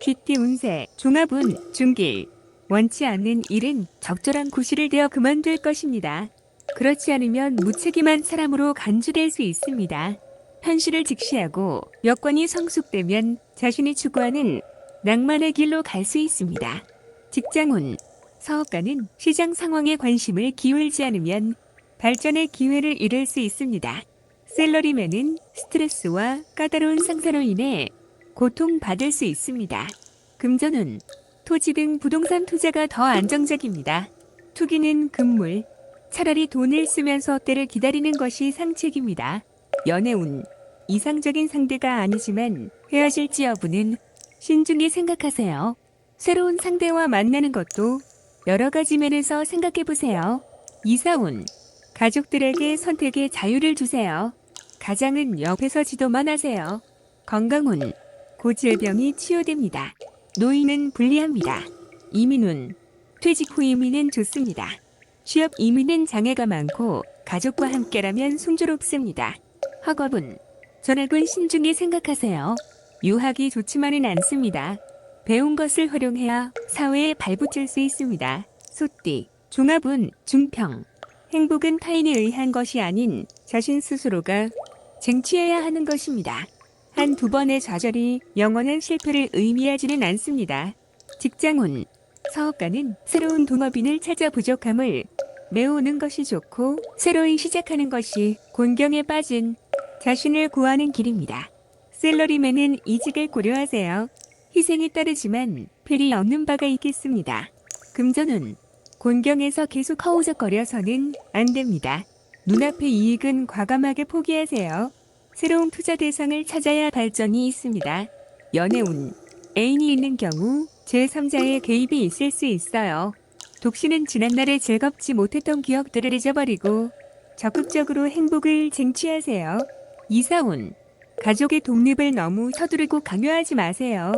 쥐띠 운세, 종합운, 중길. 원치 않는 일은 적절한 구실을 대어 그만둘 것입니다. 그렇지 않으면 무책임한 사람으로 간주될 수 있습니다. 현실을 직시하고 여건이 성숙되면 자신이 추구하는 낭만의 길로 갈 수 있습니다. 직장운, 사업가는 시장 상황에 관심을 기울이지 않으면 발전의 기회를 잃을 수 있습니다. 셀러리맨은 스트레스와 까다로운 상사로 인해 고통받을 수 있습니다. 금전운, 토지 등 부동산 투자가 더 안정적입니다. 투기는 금물, 차라리 돈을 쓰면서 때를 기다리는 것이 상책입니다. 연애운, 이상적인 상대가 아니지만 헤어질지 여부는 신중히 생각하세요. 새로운 상대와 만나는 것도 여러 가지 면에서 생각해보세요. 이사운, 가족들에게 선택의 자유를 주세요. 가장은 옆에서 지도만 하세요. 건강운, 고질병이 치유됩니다. 노인은 불리합니다. 이민운, 퇴직 후 이민은 좋습니다. 취업 이민은 장애가 많고 가족과 함께라면 순조롭습니다. 학업은, 전학은 신중히 생각하세요. 유학이 좋지만은 않습니다. 배운 것을 활용해야 사회에 발붙일 수 있습니다. 소띠, 종합운, 중평. 행복은 타인에 의한 것이 아닌 자신 스스로가 쟁취해야 하는 것입니다. 한두 번의 좌절이 영원한 실패를 의미하지는 않습니다. 직장운, 사업가는 새로운 동업인을 찾아 부족함을 메우는 것이 좋고 새로이 시작하는 것이 곤경에 빠진 자신을 구하는 길입니다. 셀러리맨은 이직을 고려하세요. 희생이 따르지만 필이 없는 바가 있겠습니다. 금전운, 곤경에서 계속 허우적거려서는 안 됩니다. 눈앞의 이익은 과감하게 포기하세요. 새로운 투자 대상을 찾아야 발전이 있습니다. 연애운, 애인이 있는 경우 제3자의 개입이 있을 수 있어요. 독신은 지난날에 즐겁지 못했던 기억들을 잊어버리고 적극적으로 행복을 쟁취하세요. 이사운, 가족의 독립을 너무 서두르고 강요하지 마세요.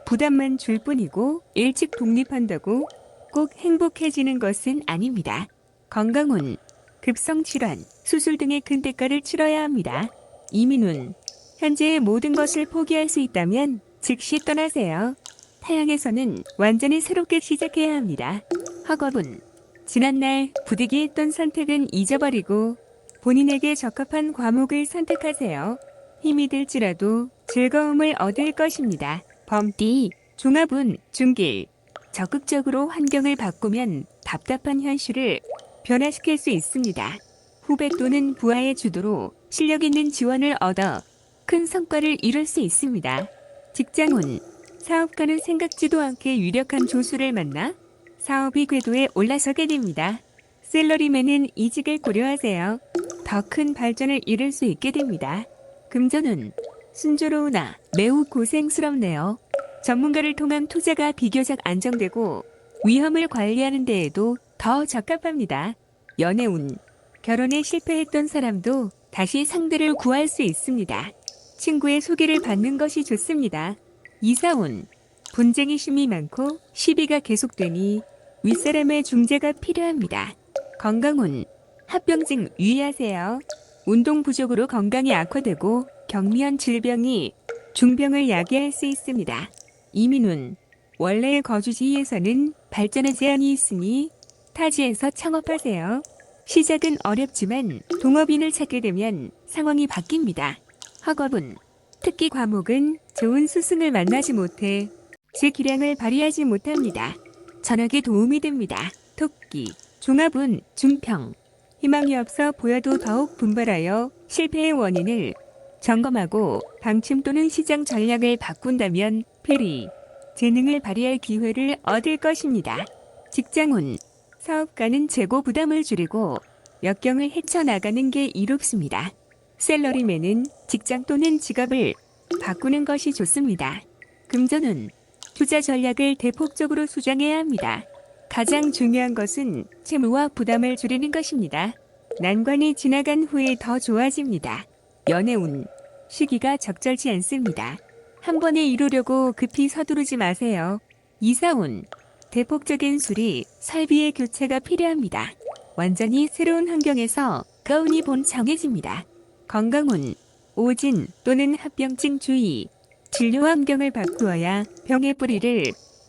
부담만 줄 뿐이고 일찍 독립한다고 꼭 행복해지는 것은 아닙니다. 건강운, 급성질환, 수술 등의 큰 대가를 치러야 합니다. 이민운, 현재의 모든 것을 포기할 수 있다면 즉시 떠나세요. 타향에서는 완전히 새롭게 시작해야 합니다. 학업은, 지난날 부득이했던 선택은 잊어버리고 본인에게 적합한 과목을 선택하세요. 힘이 들지라도 즐거움을 얻을 것입니다. 범띠, 종합운, 중길. 적극적으로 환경을 바꾸면 답답한 현실을 변화시킬 수 있습니다. 후배 또는 부하의 주도로 실력 있는 지원을 얻어 큰 성과를 이룰 수 있습니다. 직장운, 사업가는 생각지도 않게 유력한 조수를 만나 사업이 궤도에 올라서게 됩니다. 셀러리맨은 이직을 고려하세요. 더 큰 발전을 이룰 수 있게 됩니다. 금전운, 순조로우나 매우 고생스럽네요. 전문가를 통한 투자가 비교적 안정되고 위험을 관리하는 데에도 더 적합합니다. 연애운, 결혼에 실패했던 사람도 다시 상대를 구할 수 있습니다. 친구의 소개를 받는 것이 좋습니다. 이사운, 분쟁이심이 많고 시비가 계속되니 윗사람의 중재가 필요합니다. 건강운, 합병증 유의하세요. 운동 부족으로 건강이 악화되고 경미한 질병이 중병을 야기할 수 있습니다. 이민운, 원래의 거주지에서는 발전의 제한이 있으니 타지에서 창업하세요. 시작은 어렵지만 동업인을 찾게 되면 상황이 바뀝니다. 학업은, 특기 과목은 좋은 스승을 만나지 못해 제 기량을 발휘하지 못합니다. 전학이 도움이 됩니다. 토끼, 종합운, 중평. 희망이 없어 보여도 더욱 분발하여 실패의 원인을 점검하고 방침 또는 시장 전략을 바꾼다면 필히 재능을 발휘할 기회를 얻을 것입니다. 직장운, 사업가는 재고 부담을 줄이고 역경을 헤쳐나가는 게 이롭습니다. 셀러리맨은 직장 또는 직업을 바꾸는 것이 좋습니다. 금전운, 투자 전략을 대폭적으로 수정해야 합니다. 가장 중요한 것은 채무와 부담을 줄이는 것입니다. 난관이 지나간 후에 더 좋아집니다. 연애운, 시기가 적절치 않습니다. 한 번에 이루려고 급히 서두르지 마세요. 이사운, 대폭적인 수리, 설비의 교체가 필요합니다. 완전히 새로운 환경에서 가운이 본 정해집니다. 건강운, 오진 또는 합병증 주의. 진료 환경을 바꾸어야 병의 뿌리를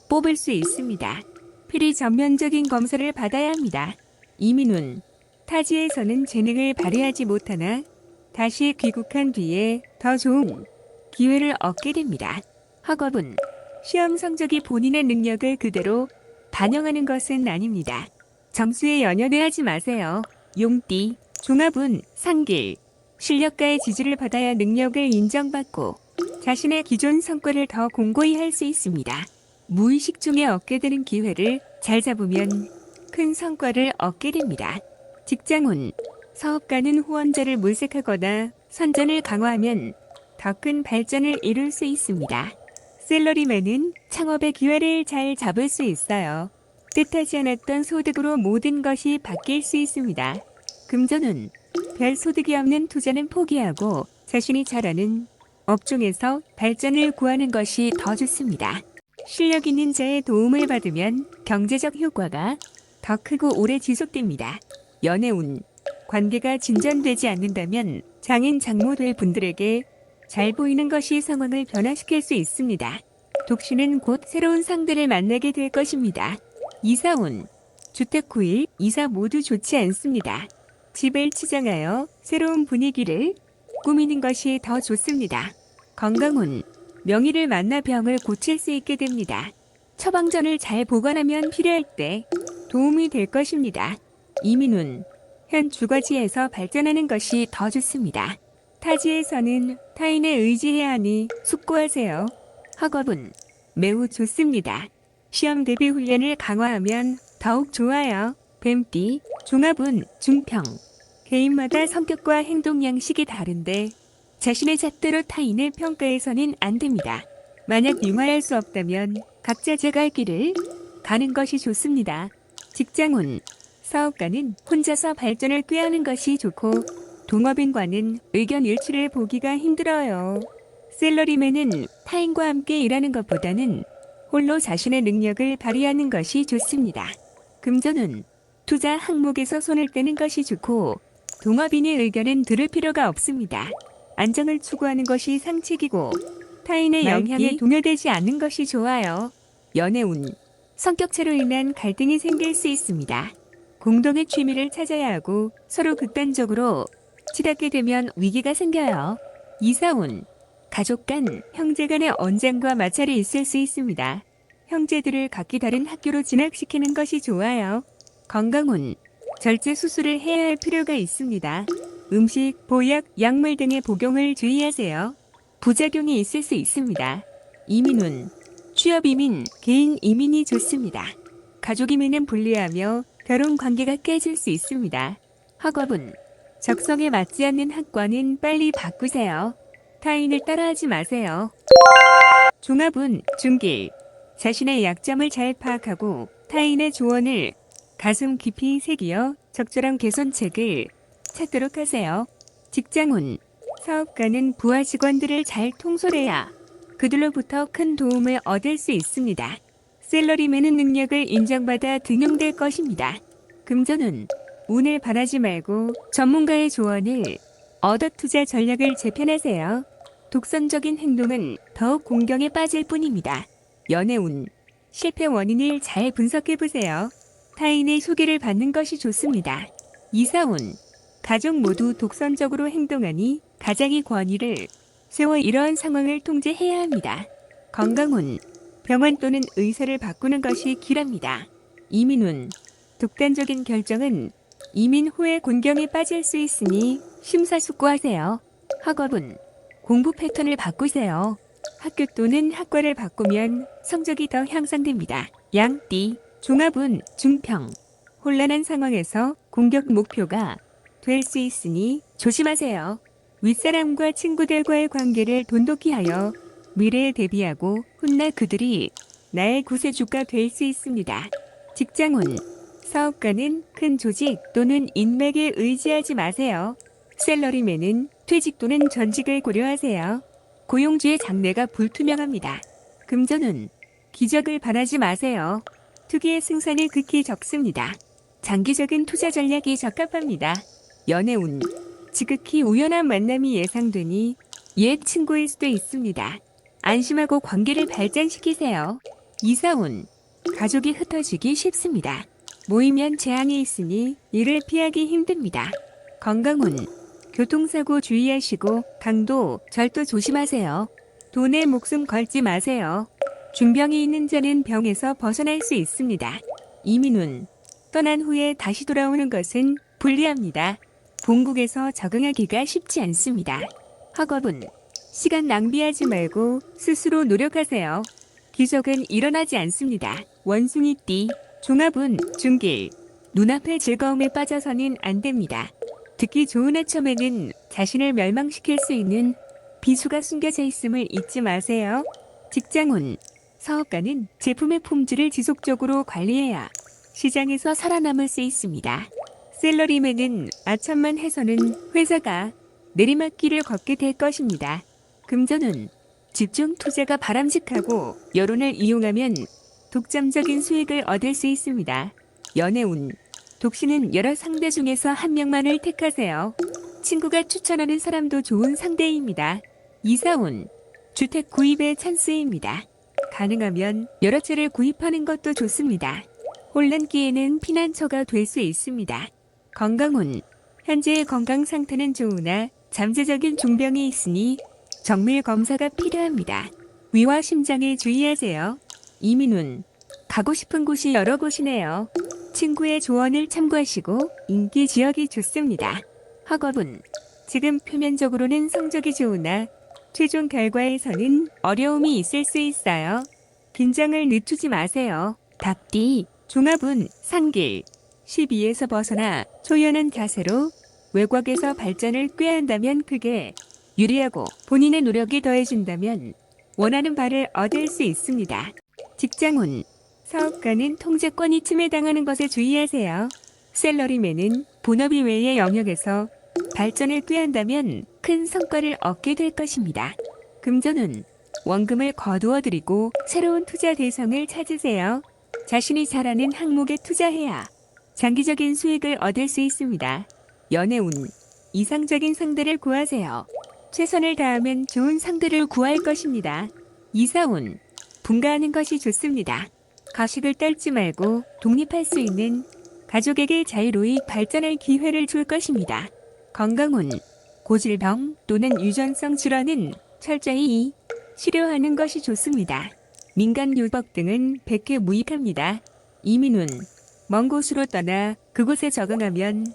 뽑을 수 있습니다. 필히 전면적인 검사를 받아야 합니다. 이민훈, 타지에서는 재능을 발휘하지 못하나 다시 귀국한 뒤에 더 좋은 기회를 얻게 됩니다. 학업은 시험 성적이 본인의 능력을 그대로 반영하는 것은 아닙니다. 점수에 연연해하지 마세요. 용띠, 종합운, 상길, 실력가의 지지를 받아야 능력을 인정받고 자신의 기존 성과를 더 공고히 할 수 있습니다. 무의식 중에 얻게 되는 기회를 잘 잡으면 큰 성과를 얻게 됩니다. 직장운, 사업가는 후원자를 물색하거나 선전을 강화하면 더 큰 발전을 이룰 수 있습니다. 샐러리맨은 창업의 기회를 잘 잡을 수 있어요. 뜻하지 않았던 소득으로 모든 것이 바뀔 수 있습니다. 금전운, 별 소득이 없는 투자는 포기하고 자신이 잘하는 업종에서 발전을 구하는 것이 더 좋습니다. 실력 있는 자의 도움을 받으면 경제적 효과가 더 크고 오래 지속됩니다. 연애운, 관계가 진전되지 않는다면 장인 장모 될 분들에게 잘 보이는 것이 상황을 변화시킬 수 있습니다. 독신은 곧 새로운 상대를 만나게 될 것입니다. 이사운, 주택 후일, 이사 모두 좋지 않습니다. 집을 치장하여 새로운 분위기를 꾸미는 것이 더 좋습니다. 건강운, 명의를 만나 병을 고칠 수 있게 됩니다. 처방전을 잘 보관하면 필요할 때 도움이 될 것입니다. 이민운, 현 주거지에서 발전하는 것이 더 좋습니다. 타지에서는 타인에 의지해야 하니 숙고하세요. 학업은 매우 좋습니다. 시험 대비 훈련을 강화하면 더욱 좋아요. 뱀띠, 종합운, 중평. 개인마다 성격과 행동 양식이 다른데 자신의 잣대로 타인을 평가해서는 안 됩니다. 만약 융화할 수 없다면 각자 제갈 길을 가는 것이 좋습니다. 직장운, 사업가는 혼자서 발전을 꾀하는 것이 좋고 동업인과는 의견 일치를 보기가 힘들어요. 샐러리맨은 타인과 함께 일하는 것보다는 홀로 자신의 능력을 발휘하는 것이 좋습니다. 금전운, 투자 항목에서 손을 떼는 것이 좋고 동업인의 의견은 들을 필요가 없습니다. 안정을 추구하는 것이 상책이고 타인의 영향에 동요되지 않는 것이 좋아요. 연애운, 성격차로 인한 갈등이 생길 수 있습니다. 공동의 취미를 찾아야 하고 서로 극단적으로 치닫게 되면 위기가 생겨요. 이사운, 가족 간, 형제 간의 언쟁과 마찰이 있을 수 있습니다. 형제들을 각기 다른 학교로 진학시키는 것이 좋아요. 건강운, 절제 수술을 해야 할 필요가 있습니다. 음식, 보약, 약물 등의 복용을 주의하세요. 부작용이 있을 수 있습니다. 이민운, 취업 이민, 개인 이민이 좋습니다. 가족 이민은 불리하며 결혼 관계가 깨질 수 있습니다. 학업은 적성에 맞지 않는 학과는 빨리 바꾸세요. 타인을 따라하지 마세요. 종합운, 중길. 자신의 약점을 잘 파악하고 타인의 조언을 가슴 깊이 새기어 적절한 개선책을 찾도록 하세요. 직장운, 사업가는 부하 직원들을 잘 통솔해야 그들로부터 큰 도움을 얻을 수 있습니다. 샐러리맨은 능력을 인정받아 등용될 것입니다. 금전운, 운을 바라지 말고 전문가의 조언을 얻어 투자 전략을 재편하세요. 독선적인 행동은 더욱 공경에 빠질 뿐입니다. 연애운, 실패 원인을 잘 분석해보세요. 타인의 소개를 받는 것이 좋습니다. 이사운, 가족 모두 독선적으로 행동하니 가장이 권위를 세워 이러한 상황을 통제해야 합니다. 건강운, 병원 또는 의사를 바꾸는 것이 길합니다. 이민운, 독단적인 결정은 이민 후에 곤경에 빠질 수 있으니 심사숙고하세요. 학업은 공부 패턴을 바꾸세요. 학교 또는 학과를 바꾸면 성적이 더 향상됩니다. 양띠, 종합운, 중평. 혼란한 상황에서 공격 목표가 될 수 있으니 조심하세요. 윗사람과 친구들과의 관계를 돈독히 하여 미래에 대비하고 훗날 그들이 나의 구세주가 될 수 있습니다. 직장운, 사업가는 큰 조직 또는 인맥에 의지하지 마세요. 샐러리맨은 퇴직 또는 전직을 고려하세요. 고용주의 장래가 불투명합니다. 금전운, 기적을 바라지 마세요. 투기의 승산이 극히 적습니다. 장기적인 투자 전략이 적합합니다. 연애운, 지극히 우연한 만남이 예상되니 옛 친구일 수도 있습니다. 안심하고 관계를 발전시키세요. 이사운, 가족이 흩어지기 쉽습니다. 모이면 재앙이 있으니 이를 피하기 힘듭니다. 건강운, 교통사고 주의하시고 강도, 절도 조심하세요. 돈에 목숨 걸지 마세요. 중병이 있는 자는 병에서 벗어날 수 있습니다. 이민운, 떠난 후에 다시 돌아오는 것은 불리합니다. 본국에서 적응하기가 쉽지 않습니다. 학업은 시간 낭비하지 말고 스스로 노력하세요. 기적은 일어나지 않습니다. 원숭이띠, 종합운, 중길, 눈앞의 즐거움에 빠져서는 안 됩니다. 듣기 좋은 아첨에는 자신을 멸망시킬 수 있는 비수가 숨겨져 있음을 잊지 마세요. 직장운, 사업가는 제품의 품질을 지속적으로 관리해야 시장에서 살아남을 수 있습니다. 셀러리맨은 아첨만 해서는 회사가 내리막길을 걷게 될 것입니다. 금전운, 집중 투자가 바람직하고 여론을 이용하면 독점적인 수익을 얻을 수 있습니다. 연애운, 독신은 여러 상대 중에서 한 명만을 택하세요. 친구가 추천하는 사람도 좋은 상대입니다. 이사운, 주택 구입의 찬스입니다. 가능하면 여러 채를 구입하는 것도 좋습니다. 혼란기에는 피난처가 될 수 있습니다. 건강운, 현재의 건강 상태는 좋으나 잠재적인 종병이 있으니 정밀 검사가 필요합니다. 위와 심장에 주의하세요. 이민운, 가고 싶은 곳이 여러 곳이네요. 친구의 조언을 참고하시고 인기 지역이 좋습니다. 학업은 지금 표면적으로는 성적이 좋으나 최종 결과에서는 어려움이 있을 수 있어요. 긴장을 늦추지 마세요. 답디, 종합운, 상길, 12에서 벗어나 초연한 자세로 외곽에서 발전을 꾀한다면 그게 유리하고 본인의 노력이 더해진다면 원하는 바를 얻을 수 있습니다. 직장운, 사업가는 통제권이 침해당하는 것에 주의하세요. 셀러리맨은 본업 이외의 영역에서 발전을 꾀한다면 큰 성과를 얻게 될 것입니다. 금전운, 원금을 거두어드리고 새로운 투자 대상을 찾으세요. 자신이 잘하는 항목에 투자해야 장기적인 수익을 얻을 수 있습니다. 연애운, 이상적인 상대를 구하세요. 최선을 다하면 좋은 상대를 구할 것입니다. 이사운, 분가하는 것이 좋습니다. 가식을 떨지 말고 독립할 수 있는 가족에게 자유로이 발전할 기회를 줄 것입니다. 건강운, 고질병 또는 유전성 질환은 철저히 치료하는 것이 좋습니다. 민간 유법 등은 백해 무익합니다. 이민운, 먼 곳으로 떠나 그곳에 적응하면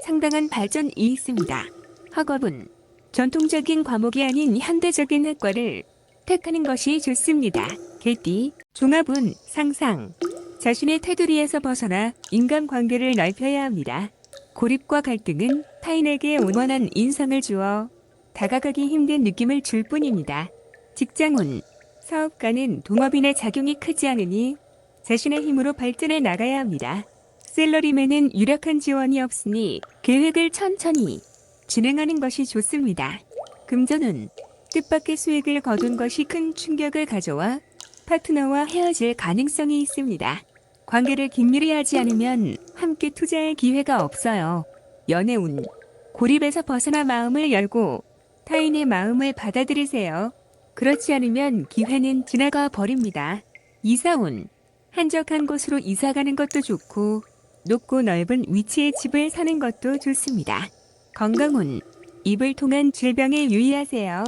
상당한 발전이 있습니다. 학업은 전통적인 과목이 아닌 현대적인 학과를 택하는 것이 좋습니다. 개띠, 종합운, 상상, 자신의 테두리에서 벗어나 인간관계를 넓혀야 합니다. 고립과 갈등은 타인에게 원만한 인상을 주어 다가가기 힘든 느낌을 줄 뿐입니다. 직장운, 사업가는 동업인의 작용이 크지 않으니 자신의 힘으로 발전해 나가야 합니다. 셀러리맨은 유력한 지원이 없으니 계획을 천천히 진행하는 것이 좋습니다. 금전운, 뜻밖의 수익을 거둔 것이 큰 충격을 가져와 파트너와 헤어질 가능성이 있습니다. 관계를 긴밀히 하지 않으면 함께 투자할 기회가 없어요. 연애운, 고립에서 벗어나 마음을 열고 타인의 마음을 받아들이세요. 그렇지 않으면 기회는 지나가 버립니다. 이사운, 한적한 곳으로 이사가는 것도 좋고 높고 넓은 위치의 집을 사는 것도 좋습니다. 건강운, 입을 통한 질병에 유의하세요.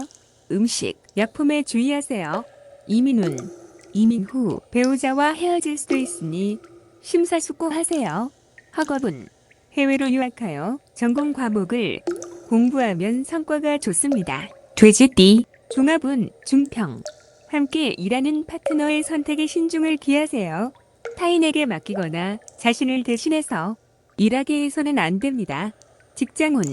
음식, 약품에 주의하세요. 이민운, 이민 후 배우자와 헤어질 수도 있으니 심사숙고하세요. 학업은 해외로 유학하여 전공 과목을 공부하면 성과가 좋습니다. 돼지띠, 종합운, 중평, 함께 일하는 파트너의 선택에 신중을 기하세요. 타인에게 맡기거나 자신을 대신해서 일하게 해서는 안 됩니다. 직장운,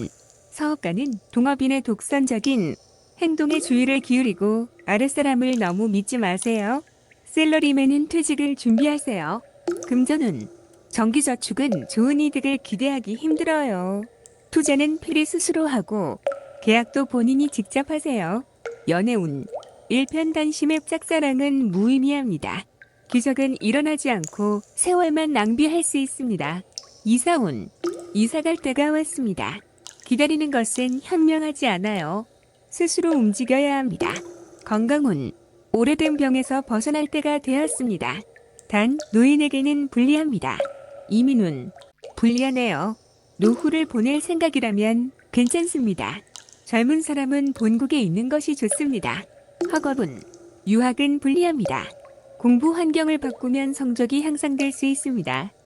사업가는 동업인의 독선적인 행동에 주의를 기울이고 아랫사람을 너무 믿지 마세요. 셀러리맨은 퇴직을 준비하세요. 금전운, 정기저축은 좋은 이득을 기대하기 힘들어요. 투자는 필히 스스로 하고 계약도 본인이 직접 하세요. 연애운, 일편단심의 짝사랑은 무의미합니다. 기적은 일어나지 않고 세월만 낭비할 수 있습니다. 이사운, 이사갈 때가 왔습니다. 기다리는 것은 현명하지 않아요. 스스로 움직여야 합니다. 건강운, 오래된 병에서 벗어날 때가 되었습니다. 단 노인에게는 불리합니다. 이민훈, 불리하네요. 노후를 보낼 생각이라면 괜찮습니다. 젊은 사람은 본국에 있는 것이 좋습니다. 학업은, 유학은 불리합니다. 공부 환경을 바꾸면 성적이 향상될 수 있습니다.